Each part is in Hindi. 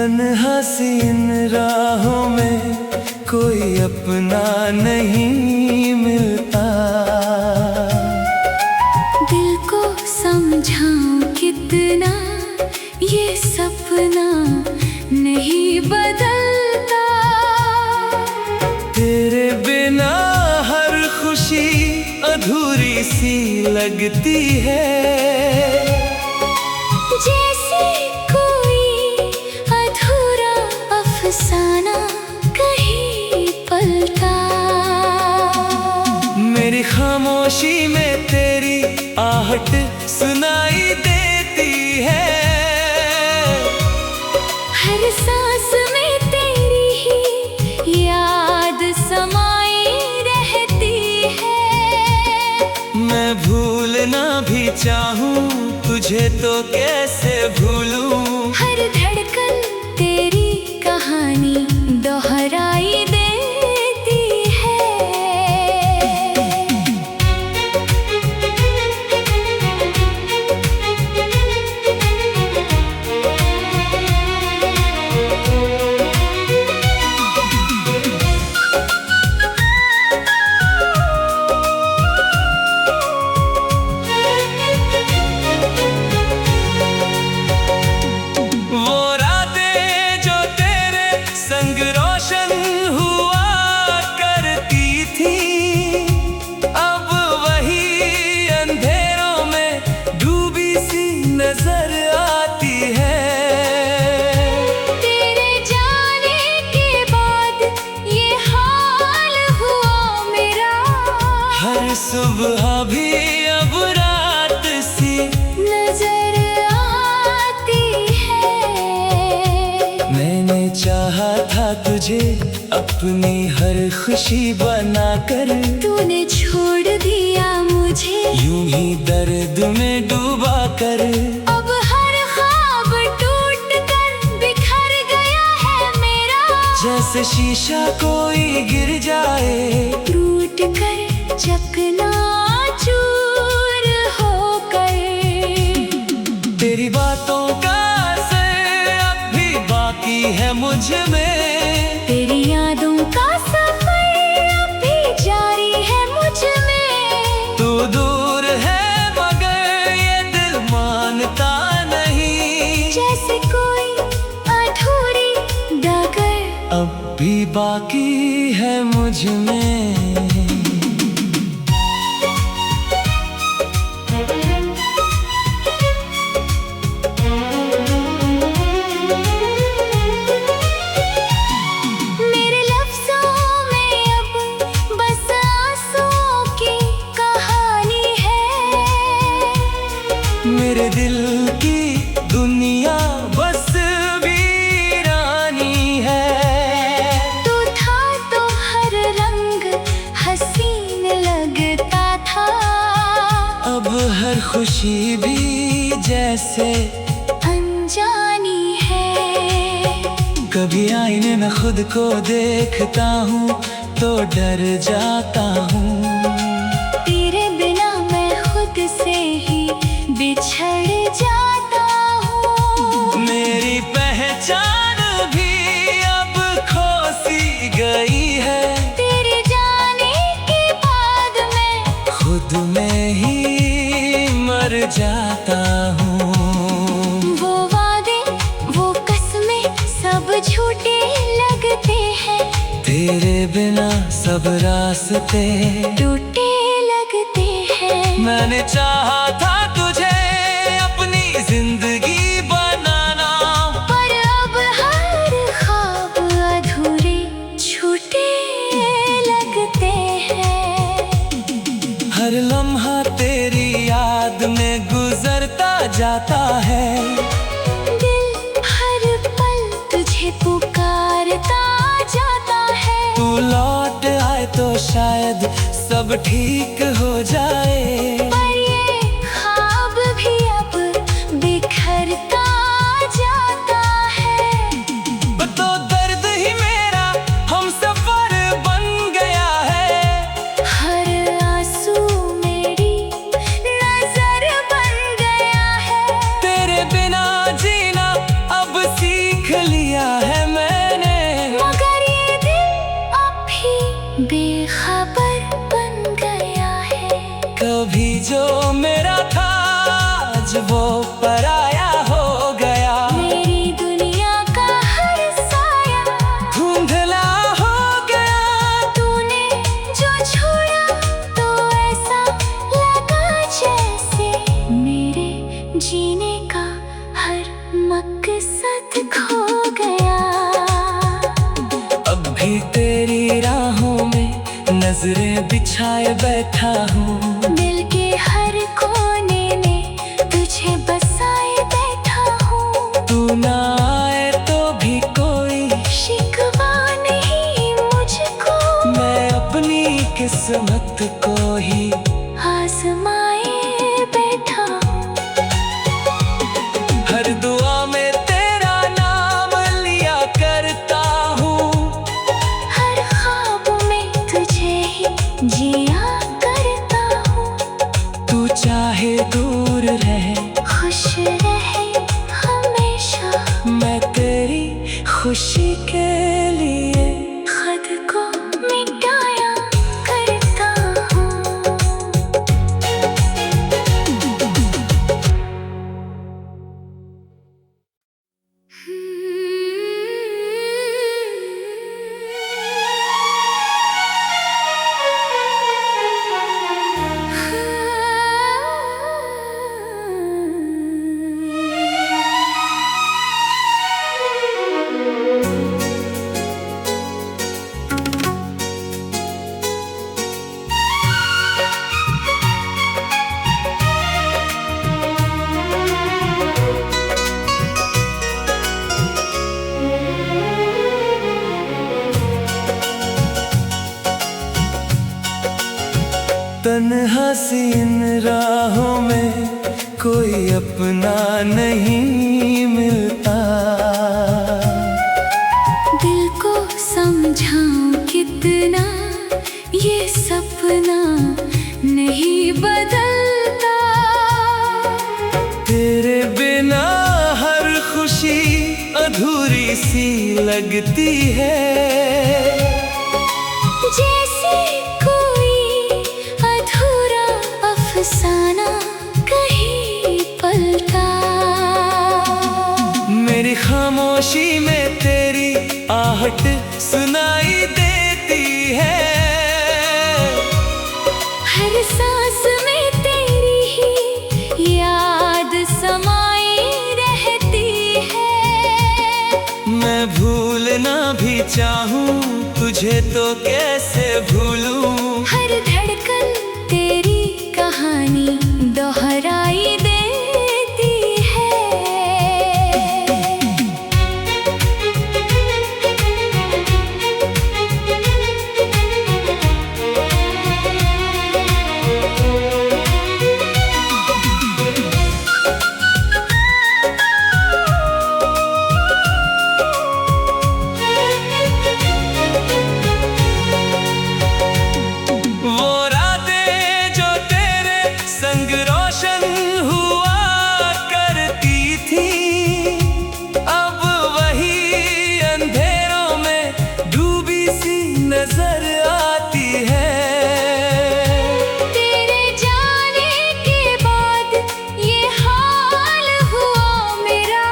तन्हा सी इन राहों में कोई अपना नहीं मिलता। दिल को समझाऊं कितना ये सपना नहीं बदलता। तेरे बिना हर खुशी अधूरी सी लगती है। जैसे कोई अधूरा अफसाना कहीं पलता। मेरी खामोशी में तेरी आहट सुनाई देती है। हर सांस में तेरी ही याद समाई रहती है। मैं भूलना भी चाहूं तुझे तो कैसे भूलूं। हर धड़कन तेरी कहानी दोहराई देती है। संग रोशन हुआ करती थी, अब वही अंधेरों में डूबी सी नजर आती है। तेरे जाने के बाद ये हाल हुआ मेरा। हर सुबह भी अब रात सी नजर आती है। मैंने चाहा था तुझे अपनी हर खुशी बनाकर, तूने छोड़ दिया मुझे यूं ही दर्द में डूबा कर। अब हर ख्वाब टूट कर बिखर गया है मेरा। जैसे शीशा कोई गिर जाए, टूट कर चकनाचूर होकर। तेरी बातों का असर अब भी बाकी है मुझ में। तेरी यादों का सफर अब भी जारी है मुझ में। तू दूर है मगर ये दिल मानता नहीं। जैसे कोई अधूरी डगर अब भी बाकी है मुझ में। मेरे दिल की दुनिया बस वीरानी है। तू था तो हर रंग हसीन लगता था। अब हर खुशी भी जैसे अनजानी है। कभी आईने में खुद को देखता हूँ तो डर जाता हूँ। तेरे बिना मैं खुद से ही बिछड़ जाता हूँ। मेरी पहचान भी अब खो सी गई है। तेरे जाने के बाद मैं खुद में ही मर जाता हूँ। वो वादे वो कसमें सब झूठे लगते हैं। तेरे बिना सब रास्ते टूटे लगते हैं। मैंने चाहा था तुझे अपनी जिंदगी बनाना, पर अब हर ख्वाब अधूरे छूटे लगते हैं। हर लम्हा तेरी याद में गुजरता जाता है। दिल हर पल तुझे पुकारता जाता है। तू लौट आए तो शायद सब ठीक हो जाए। पर ये ख्वाब भी अब बिखरता जाता है। तो दर्द ही मेरा हम सफर बन गया है। हर आंसू मेरी नजर बन गया है। तेरे बिना जीना अब सीख लिया भी जो मेरा था आज वो पराया हो गया। मेरी दुनिया का हर साया धुंधला हो गया। तूने जो छोड़ा तो ऐसा लगा जैसे मेरे जीने का हर मकसद खो गया। अब भी तेरी राहों में नजरें बिछाए बैठा हूँ। दिल के हर कोने में तुझे बसाए बैठा हूँ। तू ना आए तो भी कोई शिकवा नहीं मुझको, मैं अपनी किस्मत को ही आजमाए बैठा हूँ। हर दुआ में तेरा नाम लिया करता हूँ। हर ख्वाब में तुझे ही जिया करता हूँ। तू चाहे दूर रहे खुश रहे हमेशा, मैं तेरी खुशी के लिए खुद को मिटाया करता हूँ। तन्हा सी इन राहों में कोई अपना नहीं मिलता। दिल को समझाऊं कितना ये सपना नहीं बदलता। तेरे बिना हर खुशी अधूरी सी लगती है। जैसे कोई अधूरा अफसाना कहीं पलता। मेरी खामोशी में तेरी आहट सुनाई देती है। हर सांस में तेरी ही याद समाई रहती है। मैं भूलना भी चाहूँ तुझे तो कैसे भूलूं। हर धड़कन तेरी कहानी दोहराई देती है। नजर आती है। तेरे जाने के बाद ये हाल हुआ मेरा।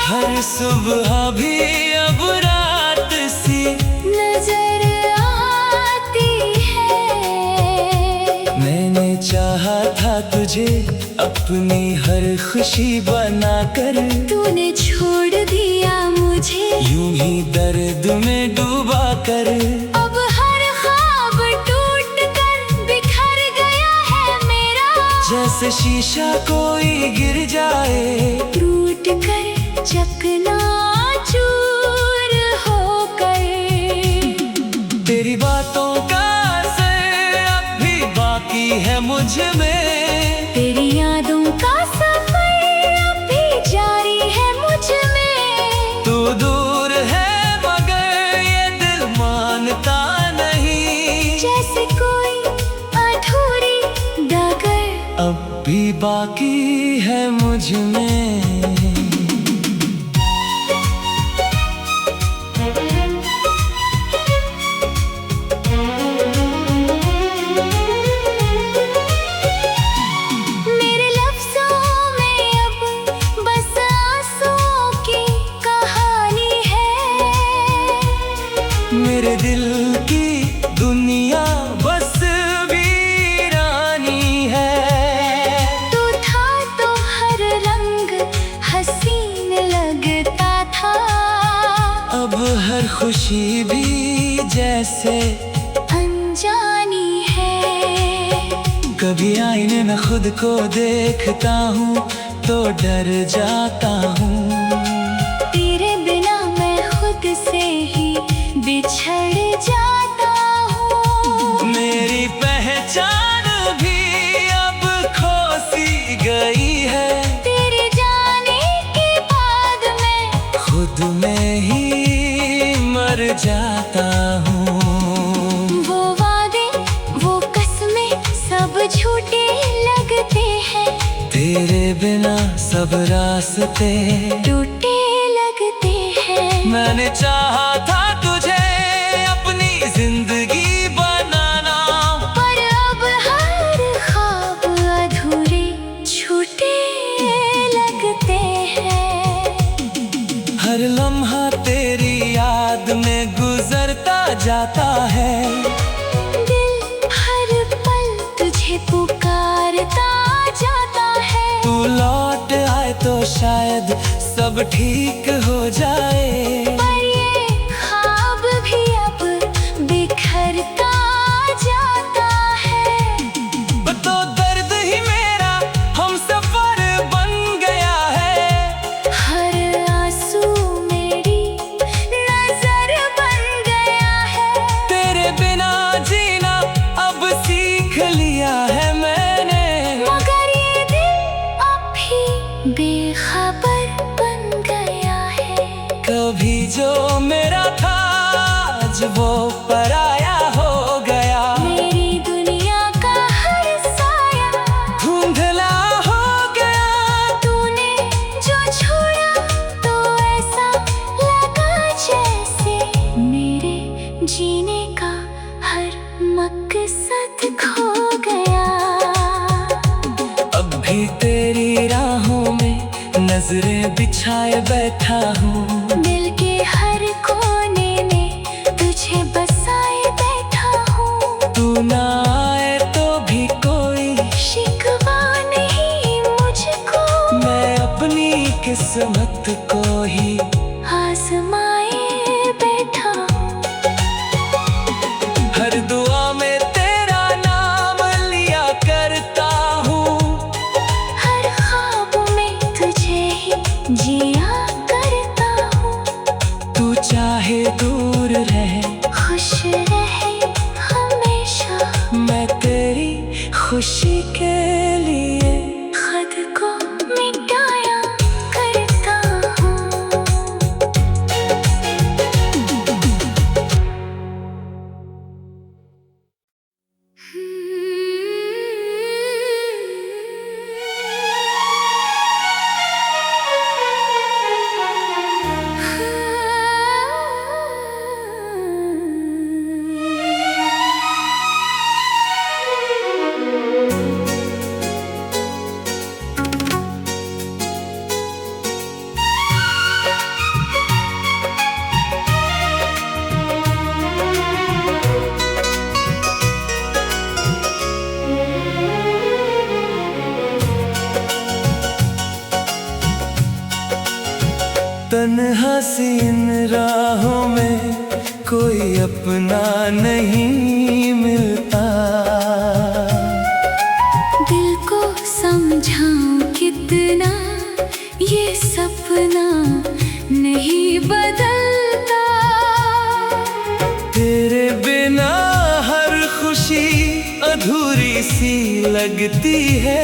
हर सुबह भी अब रात सी नजर आती है। मैंने चाहा था तुझे अपनी हर खुशी बनाकर, तूने छोड़ दिया मुझे यूं ही दर्द में डूबा कर। अब हर ख्वाब टूट कर बिखर गया है मेरा। जैसे शीशा कोई गिर जाए, टूट कर चकनाचूर होकर। तेरी बातों का असर अब भी बाकी है मुझ में। तेरी यादों का सफर अब भी जारी है मुझ में। तू दूर है मगर ये दिल मानता नहीं। जैसे कोई अधूरी डगर अब भी बाकी है मुझ में। खुशी भी जैसे अनजानी है। कभी आईने में खुद को देखता हूँ तो डर जाता हूँ। तेरे बिना मैं खुद से ही बिछड़ जाता हूँ। मेरी पहचान भी अब खो सी गई है। तेरे जाने के बाद मैं खुद में ही मर जाता हूँ। वो वादे वो कसमें सब झूठे लगते हैं। तेरे बिना सब रास्ते टूटे लगते हैं। मैंने चाहा था तुझे अपनी जिंदगी बनाना, पर अब हर ख्वाब अधूरे छूटे लगते हैं। हर लम्हा तेरी याद में गुजरता जाता है। दिल हर पल तुझे पुकारता जाता है। तू लौट आए तो शायद सब ठीक हो जाए। पर ये ख्वाब भी अब बिखरता जाता है। तो दर्द ही मेरा हम सफर बन गया है। हर आंसू मेरी नजर बन गया है। तेरे बिना जीना अब सीख लिया है मैंने। मगर ये दिल अब भी बेखबर बन गया है। कभी जो मेरा था आज वो पराया हो गया। मेरी दुनिया का हर साया धुंधला हो गया। तूने जो छोड़ा तो ऐसा लगा जैसे मेरे जीने का हर मकसद खो गया। अब भी तेरी राहों में नजरें बिछाए बैठा हूँ। दिल के हर कोने में तुझे बसाए बैठा हूँ। तू ना आए तो भी कोई शिकवा नहीं मुझको। मैं अपनी किस्मत को ही आजमाए बैठा हूँ। हर दुआ में तेरा नाम लिया करता हूँ। हर ख्वाब में तुझे ही जिया करता हूँ। तू चाहे दूर रहे खुश रहे हमेशा। मैं तेरी खुशी के लिए खुद को मिटाया करता हूँ। तन्हा सी इन राहों में कोई अपना नहीं मिलता। दिल को समझाऊं कितना ये सपना नहीं बदलता। तेरे बिना हर खुशी अधूरी सी लगती है।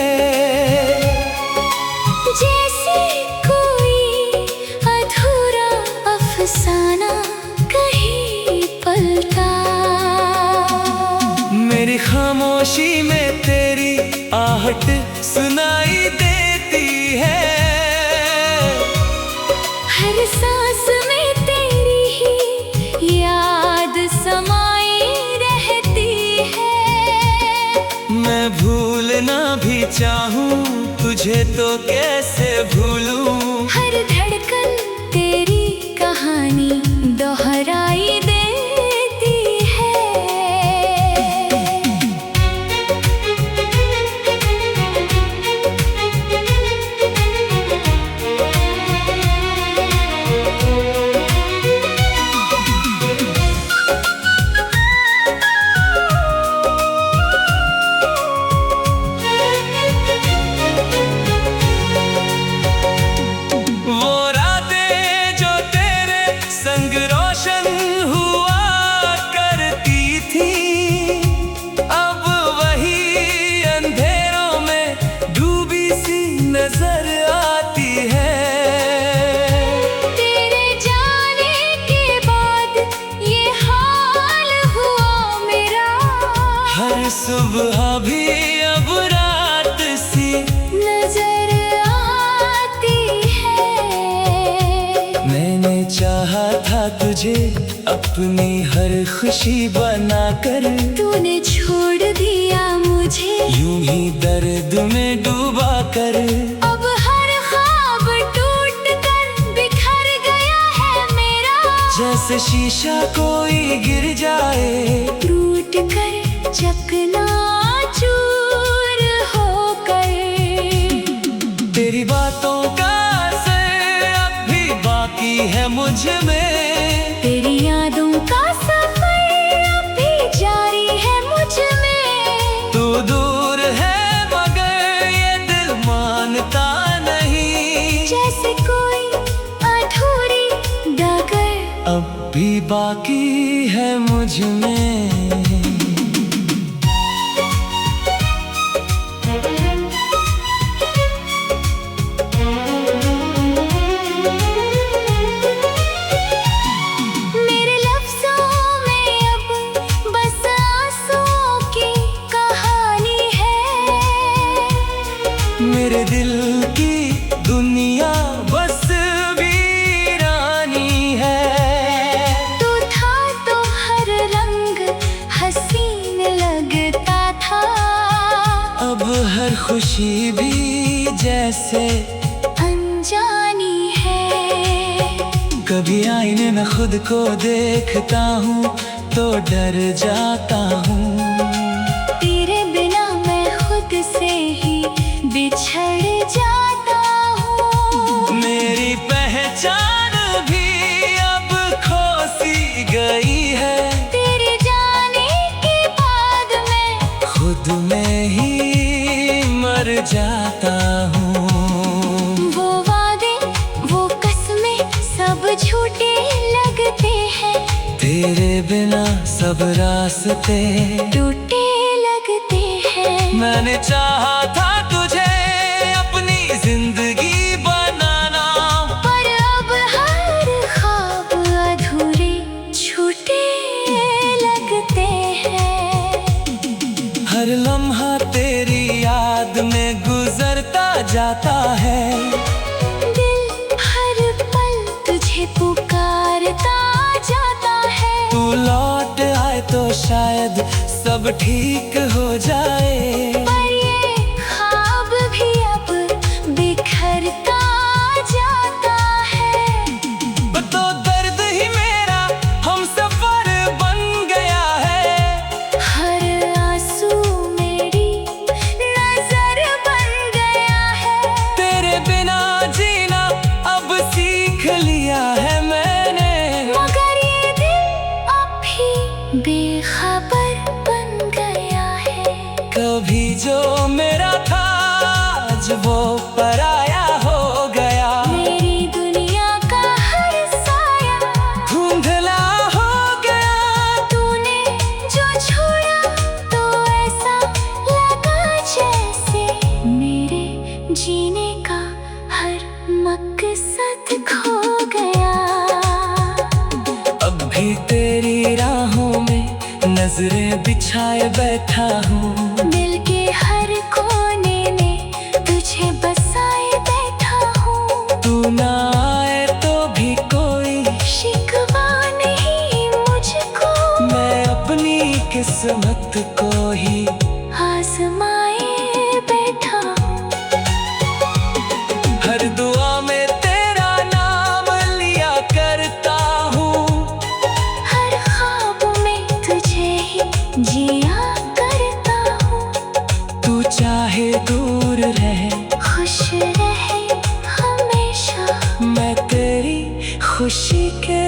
जैसे कोई अधूरा अफसाना कहीं पलता। मेरी खामोशी में तेरी आहट सुनाई देती है। हर सांस में तेरी ही याद समाई रहती है। मैं भूलना भी चाहूँ तुझे तो कैसे भूलूं। हर धड़कन तेरी कहानी दोहराई देती है। सुबह भी अब रात सी नजर आती है। मैंने चाहा था तुझे अपनी हर खुशी बनाकर, तूने छोड़ दिया मुझे यूं ही दर्द में डूबा कर। अब हर ख्वाब टूट कर बिखर गया है मेरा, जैसे शीशा कोई गिर जाए, टूट कर चकनाचूर होकर। तेरी बातों का असर अब भी बाकी है मुझ में, तेरी यादों का सफर अब भी जारी है मुझ में। तू दूर है मगर ये दिल मानता नहीं, जैसे कोई अधूरी डगर अब भी बाकी है मुझ में। मेरे लफ्ज़ों में अब बस आंसुओं की कहानी है, मेरे दिल की दुनिया बस वीरानी है। तू था तो हर रंग हसीन लगता था, अब हर खुशी भी जैसे अनजानी है। कभी आईने में खुद को देखता हूँ तो डर जाता हूँ, तेरे बिना मैं खुद से ही बिछड़ जाता हूँ। मेरी पहचान भी अब खो सी गई है, तेरे जाने के बाद मैं खुद में ही मर जाता हूँ। वो वादे वो कसमें सब झूठे लगते हैं, तेरे बिना सब रास्ते टूटे लगते हैं। मैंने चाहा था तुझे अपनी जिंदगी बनाना, पर अब हर ख्वाब अधूरे छूटे लगते हैं। हर लम्हा तेरी याद में गुजरता जाता है, दिल हर पल तुझे पुकारता जाता है। तू लौट आए तो शायद सब ठीक हो जाए, पर ये ख्वाब भी अब बिखरता जाता है। तो दर्द ही मेरा हम सफर बन गया है, हर आंसू मेरी नजर बन गया है। तेरे बिना जीना अब सीख लिया है मैंने, मगर ये दिल अब भी बेखबर बन गया है। कभी जो मेरा था आज वो पराया हो गया, मेरी दुनिया का हर साया धुंधला हो गया। तूने जो छोड़ा तो ऐसा लगा जैसे मेरे जीने का हर मकसद खो गया। अब भी तेरी राहों में नजरें बिछाए बैठा हूँ, दिल के हर कोने में तुझे बसाए बैठा हूँ। तू ना आए तो भी कोई शिकवा नहीं मुझको, मैं अपनी किस्मत को ही आजमाए बैठा हूँ। हर दुआ में तेरा नाम लिया करता हूँ, हर ख्वाब में तुझे ही जिया करता हूँ। तू चाहे दूर रहे खुश रहे हमेशा, मैं तेरी खुशी के